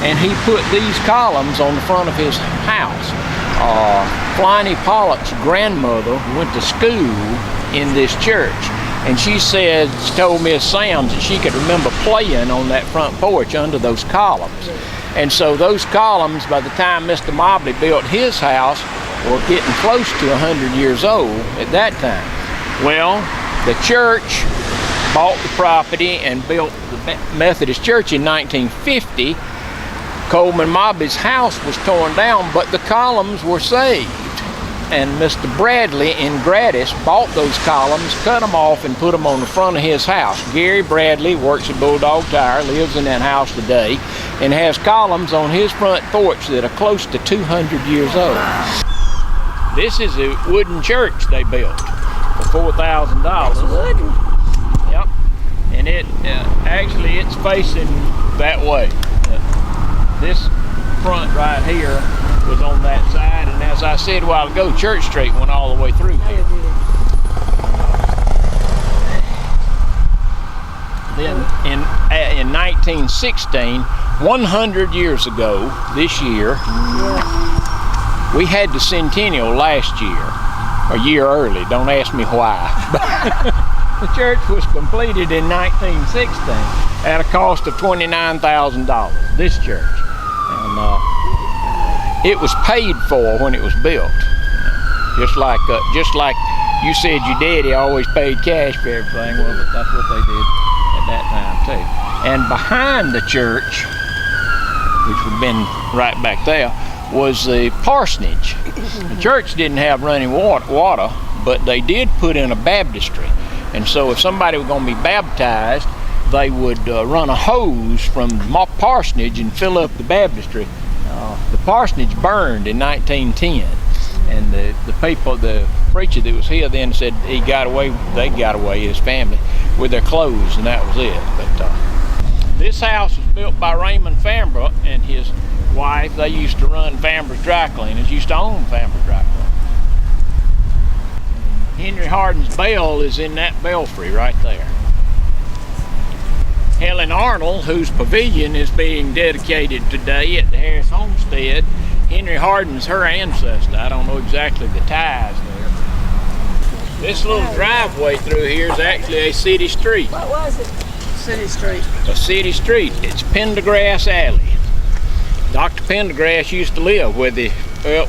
And he put these columns on the front of his house. Pliny Pollock's grandmother went to school in this church, and she told Miss Sams that she could remember playing on that front porch under those columns. And so those columns, by the time Mr. Mobley built his house, were getting close to 100 years old at that time. Well, the church bought the property and built the Methodist Church in 1950. Coleman Mobley's house was torn down, but the columns were saved. and Mr. Bradley in Gratis bought those columns, cut them off, and put them on the front of his house. Gary Bradley works at Bulldog Tire, lives in that house today, and has columns on his front porch that are close to 200 years old. This is a wooden church they built for $4,000. Wooden. Yep, and it actually it's facing that way. This front right here was on that side, and as I said a while ago, Church Street went all the way through here. Then in 1916, 100 years ago this year, we had the centennial last year, a year early, don't ask me why. The church was completed in 1916 at a cost of $29,000, this church. And it was paid for when it was built. Just like you said your daddy always paid cash for everything. Well, that's what they did at that time too. And behind the church, which would have been right back there, was the parsonage. The church didn't have running water, but they did put in a baptistry. And so if somebody was going to be baptized, they would run a hose from the parsonage and fill up the baptistry. The parsonage burned in 1910, and the preacher that was here then said they got away, his family, with their clothes, and that was it. But this house was built by Raymond Fambra and his wife. They used to run Fambra's Dry Cleaners, used to own Fambra's Dry Cleaners. Henry Hardin's bell is in that belfry right there. Helen Arnold, whose pavilion is being dedicated today at the Harris Homestead, Henry Hardin's her ancestor. I don't know exactly the ties there. This little driveway through here is actually a city street. What was it? City Street. A city street. It's Pendergrass Alley. Dr. Pendergrass used to live where the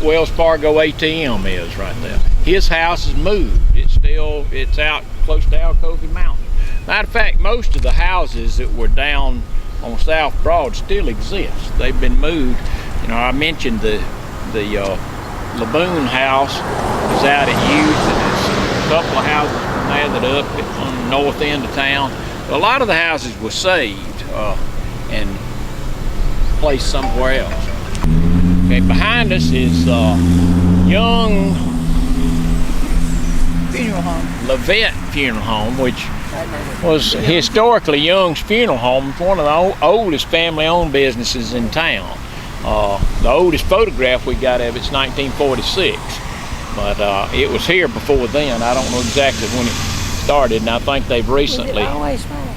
Wells Fargo ATM is right there. His house is moved. It's out close to Alcovey Mountain. Matter of fact, most of the houses that were down on South Broad still exist. They've been moved. You know, I mentioned the Laboon house is out at Youth, and there's a couple of houses from there that are up on the north end of town. A lot of the houses were saved and placed somewhere else. Okay, behind us is Young Funeral home. Levette Funeral Home, which was historically Young's Funeral Home. It's one of the oldest family-owned businesses in town. The oldest photograph we got of it's 1946, but it was here before then. I don't know exactly when it started, and I think they've recently. Was it always there?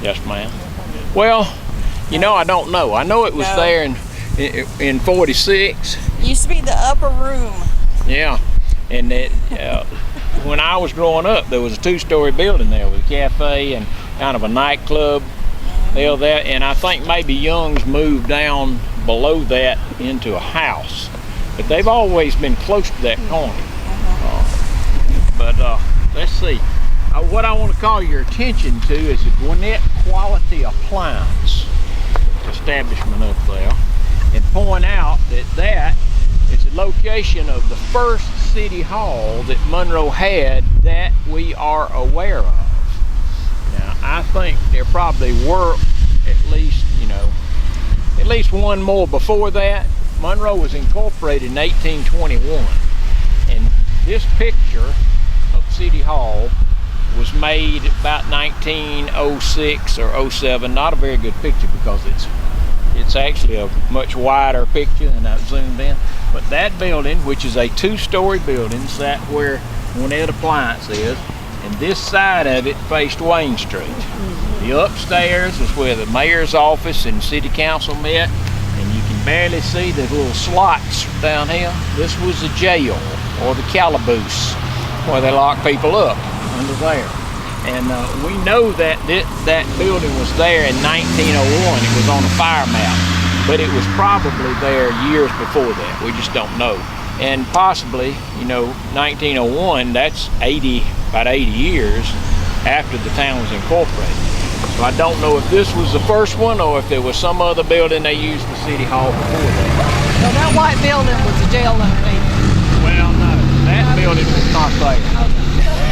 Yes, ma'am. Well, you know, I don't know. I know it was there in 46. Used to be the upper room. Yeah, and it, when I was growing up, there was a two-story building there with a cafe and kind of a nightclub there, and I think maybe Young's moved down below that into a house, but they've always been close to that corner. But let's see. What I want to call your attention to is the Gwinnett Quality Appliance establishment up there, and point out that it's a location of the first city hall that Monroe had that we are aware of. Now, I think there probably were at least one more before that. Monroe was incorporated in 1821, and this picture of City Hall was made about 1906 or 07. Not a very good picture because it's actually a much wider picture than I zoomed in. But that building, which is a two-story building, sat where Gwinnett Appliance is, and this side of it faced Wayne Street. The upstairs was where the mayor's office and city council met, and you can barely see the little slots down here. This was the jail, or the calaboose, where they lock people up under there. And we know that that building was there in 1901. It was on a fire map, but it was probably there years before that. We just don't know. And possibly, 1901, that's about 80 years after the town was incorporated. So I don't know if this was the first one or if there was some other building they used for City Hall before that. So that white building was the jail underneath. Well, no. building was not there.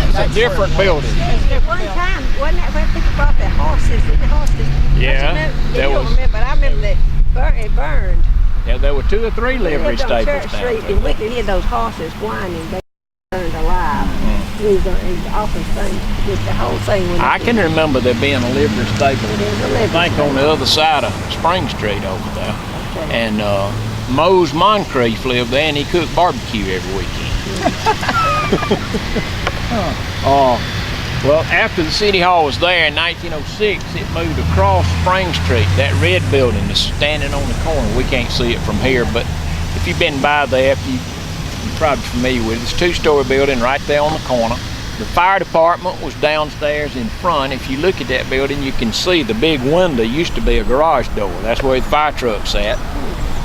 It's a different building. At one time, wasn't that where people brought their horses? Yeah, You don't remember, but I remember that it burned. Yeah, there were 2 or 3 livery lived on stables Church down Street, there. and we could hear those horses whining. They burned alive. We was often saying just the whole thing. I can remember there being a livery stable, I think on the other side of Spring Street over there. Okay. And Mose Moncrief lived there, and he cooked barbecue every weekend. Well, after the City Hall was there in 1906, it moved across Spring Street. That red building is standing on the corner. We can't see it from here, but if you've been by there, you're probably familiar with it. It's a 2-story building right there on the corner. The fire department was downstairs in front. If you look at that building, you can see the big window used to be a garage door. That's where the fire truck sat.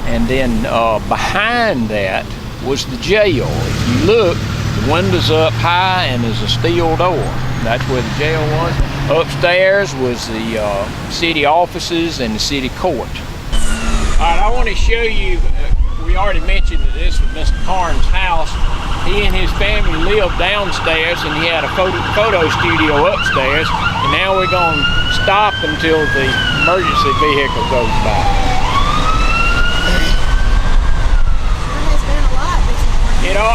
And then behind that was the jail. If you look, the window's up high and there's a steel door. That's where the jail was. Upstairs was the city offices and the city court. All right, I want to show you, we already mentioned that this was Mr. Karn's house. He and his family lived downstairs, and he had a photo studio upstairs. And now we're going to stop until the emergency vehicle goes by.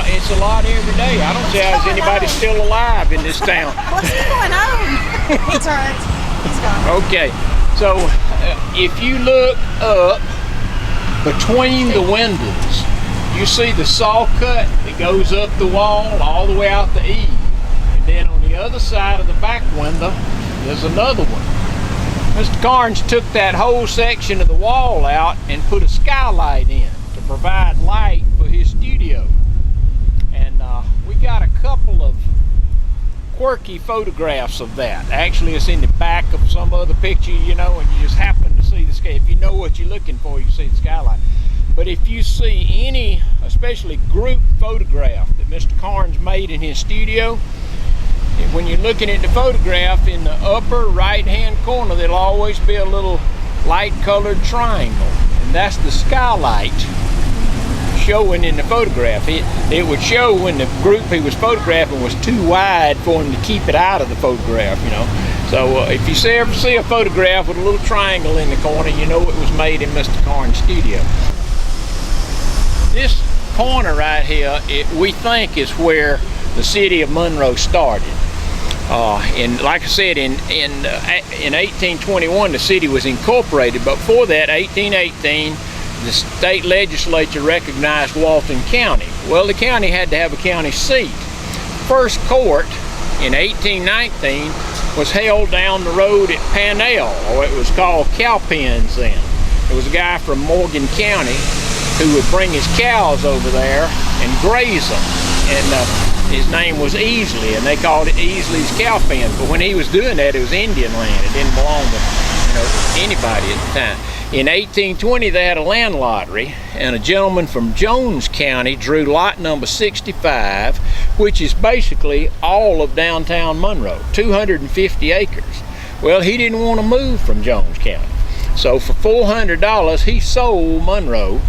It's a lot every day. I don't see how anybody's still alive in this town. What's going on? It's all right. He's gone. Okay, so if you look up between the windows, you see the saw cut that goes up the wall all the way out the eave. And then on the other side of the back window, there's another one. Mr. Karns took that whole section of the wall out and put a skylight in to provide light for his studio. And we got a couple of quirky photographs of that. Actually, it's in the back of some other picture, you know, and you just happen to see the sky. If you know what you're looking for, you see the skylight. But if you see any, especially group photograph that Mr. Karns made in his studio, when you're looking at the photograph, in the upper right-hand corner, there'll always be a little light-colored triangle, and that's the skylight showing in the photograph. It would show when the group he was photographing was too wide for him to keep it out of the photograph, you know. So if you ever see a photograph with a little triangle in the corner, you know it was made in Mr. Karn's studio. This corner right here, we think is where the city of Monroe started. And like I said, in 1821 the city was incorporated, but before that, 1818, the state legislature recognized Walton County. Well, the county had to have a county seat. First court in 1819 was held down the road at Panell, or it was called Cowpens then. There was a guy from Morgan County who would bring his cows over there and graze them. And his name was Easley, and they called it Easley's Cowpen. But when he was doing that, it was Indian land. It didn't belong to anybody at the time. In 1820, they had a land lottery, and a gentleman from Jones County drew lot number 65, which is basically all of downtown Monroe, 250 acres. Well, he didn't want to move from Jones County. So for $400, he sold Monroe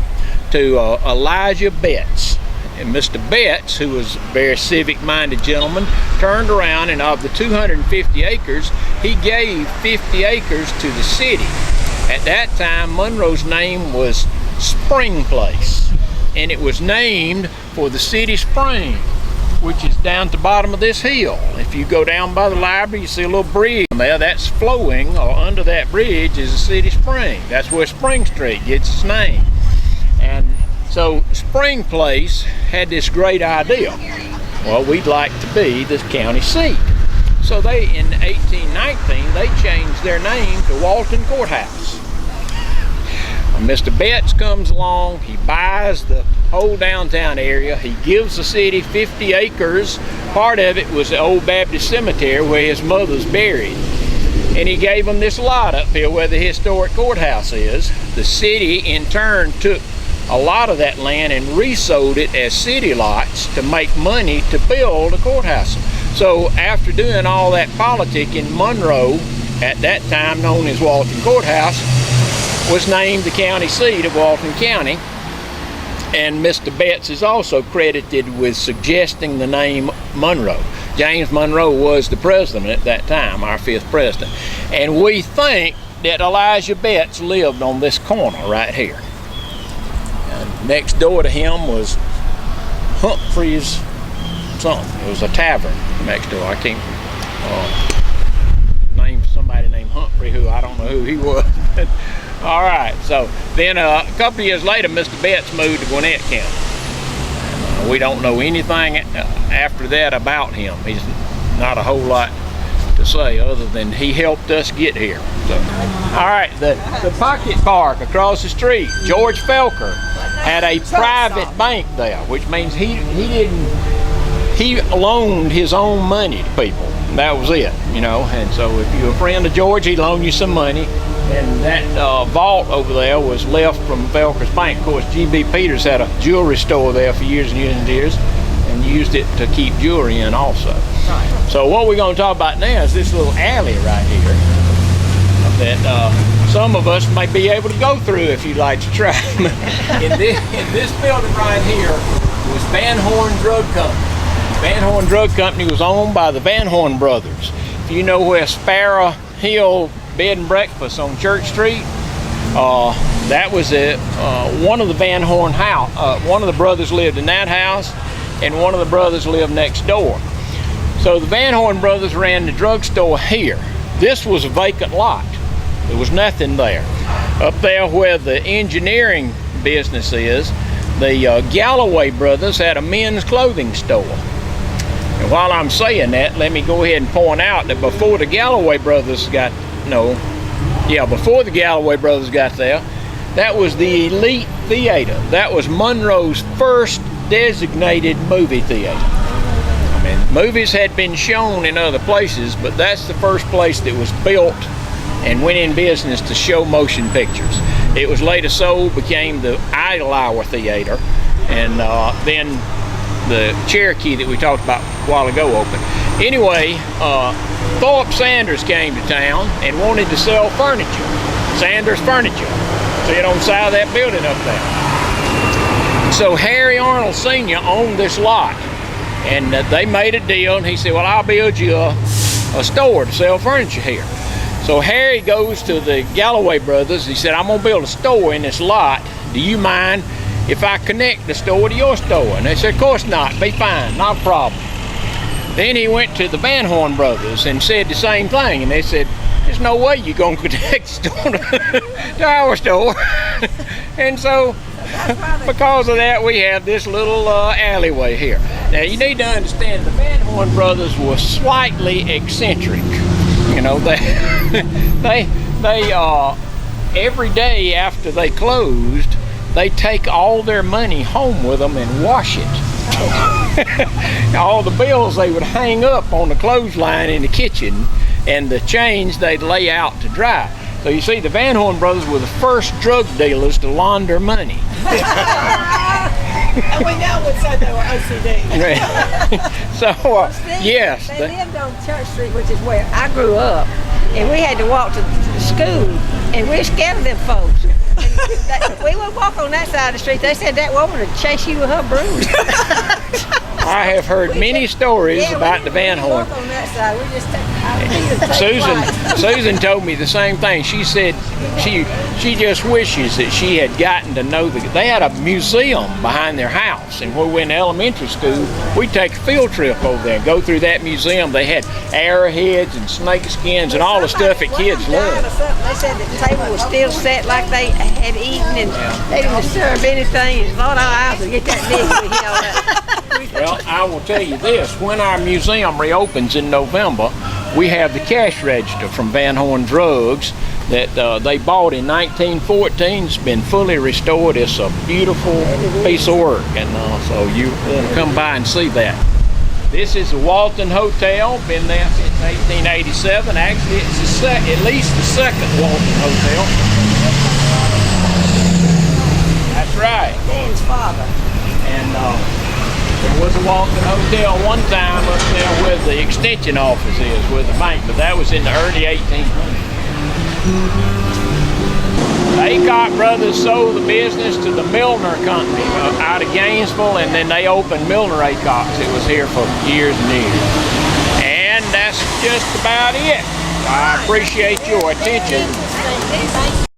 to Elijah Betts. And Mr. Betts, who was a very civic-minded gentleman, turned around, and of the 250 acres, he gave 50 acres to the city. At that time, Monroe's name was Spring Place, and it was named for the city spring, which is down at the bottom of this hill. If you go down by the library, you see a little bridge there that's flowing, or under that bridge is the city spring. That's where Spring Street gets its name. And so Spring Place had this great idea. Well, we'd like to be the county seat. So they, in 1819, they changed their name to Walton Courthouse. Mr. Betts comes along, he buys the whole downtown area, he gives the city 50 acres. Part of it was the old Baptist cemetery where his mother's buried. And he gave them this lot up here where the historic courthouse is. The city, in turn, took a lot of that land and resold it as city lots to make money to build a courthouse. So after doing all that politicking, Monroe, at that time known as Walton Courthouse, was named the county seat of Walton County. And Mr. Betts is also credited with suggesting the name Monroe. James Monroe was the president at that time, our 5th president. And we think that Elijah Betts lived on this corner right here. And next door to him was Humphrey's something. It was a tavern next door. I can't name somebody named Humphrey, who I don't know who he was. All right, so then a couple of years later, Mr. Betts moved to Gwinnett County. We don't know anything after that about him. He's not a whole lot to say other than he helped us get here. So, all right, the Pocket Park across the street, George Felker had a private bank there, which means he loaned his own money to people. That was it, you know. And so if you're a friend of George, he loaned you some money. And that vault over there was left from Felker's bank. Of course, G.B. Peters had a jewelry store there for years and years and years, and used it to keep jewelry in also. Right. So what we're going to talk about now is this little alley right here that some of us may be able to go through if you'd like to try. in this building right here was Van Horn Drug Company. Van Horn Drug Company was owned by the Van Horn brothers. If you know where Sparrow Hill Bed and Breakfast on Church Street, that was one of the Van Horn house. One of the brothers lived in that house, and one of the brothers lived next door. So the Van Horn brothers ran the drugstore here. This was a vacant lot. There was nothing there. Up there where the engineering business is, the Galloway brothers had a men's clothing store. And while I'm saying that, let me go ahead and point out that before the Galloway brothers got before the Galloway brothers got there, that was the Elite Theater. That was Monroe's first designated movie theater. I mean, movies had been shown in other places, but that's the first place that was built and went in business to show motion pictures. It was later sold, became the Idle Hour Theater, and then the Cherokee that we talked about a while ago opened. Anyway, Thorpe Sanders came to town and wanted to sell furniture. Sanders Furniture. See it on the side of that building up there. So Harry Arnold Sr. owned this lot, and they made a deal, and he said, well, I'll build you a store to sell furniture here. So Harry goes to the Galloway brothers. He said, I'm going to build a store in this lot. Do you mind if I connect the store to your store? And they said, of course not. Be fine. Not a problem. Then he went to the Van Horn brothers and said the same thing. And they said, there's no way you're going to connect the store to our store. And so because of that, we have this little alleyway here. Now, you need to understand the Van Horn brothers were slightly eccentric. You know, they every day after they closed, they take all their money home with them and wash it. All the bills they would hang up on the clothesline in the kitchen, and the change they'd lay out to dry. So you see, the Van Horn brothers were the first drug dealers to launder money. And we know would say they were OCD. So, yes. They lived on Church Street, which is where I grew up, and we had to walk to school, and we were scared of them folks. We would walk on that side of the street. They said that woman would chase you with her broom. I have heard many stories about the Van Horn. On that side. We just Susan told me the same thing. She said she just wishes that she had gotten to know they had a museum behind their house, and when we went to elementary school, we'd take a field trip over there and go through that museum. They had arrowheads and snake skins and all the stuff that kids love. They said that the table was still set like they had eaten, and they didn't disturb anything. And thought our eyes would get that big, you know. Well, I will tell you this, when our museum reopens in November, we have the cash register from Van Horn Drugs that they bought in 1914. It's been fully restored. It's a beautiful piece of work, and so you want to come by and see that. This is the Walton Hotel, been there since 1887. Actually, it's at least the second Walton Hotel. That's right. Dan's father. And there was a Walton Hotel one time up there where the extension office is, with the bank, but that was in the early 1800s. The Aycock brothers sold the business to the Milner Company out of Gainesville, and then they opened Milner Aycocks. It was here for years and years. And that's just about it. I appreciate your attention.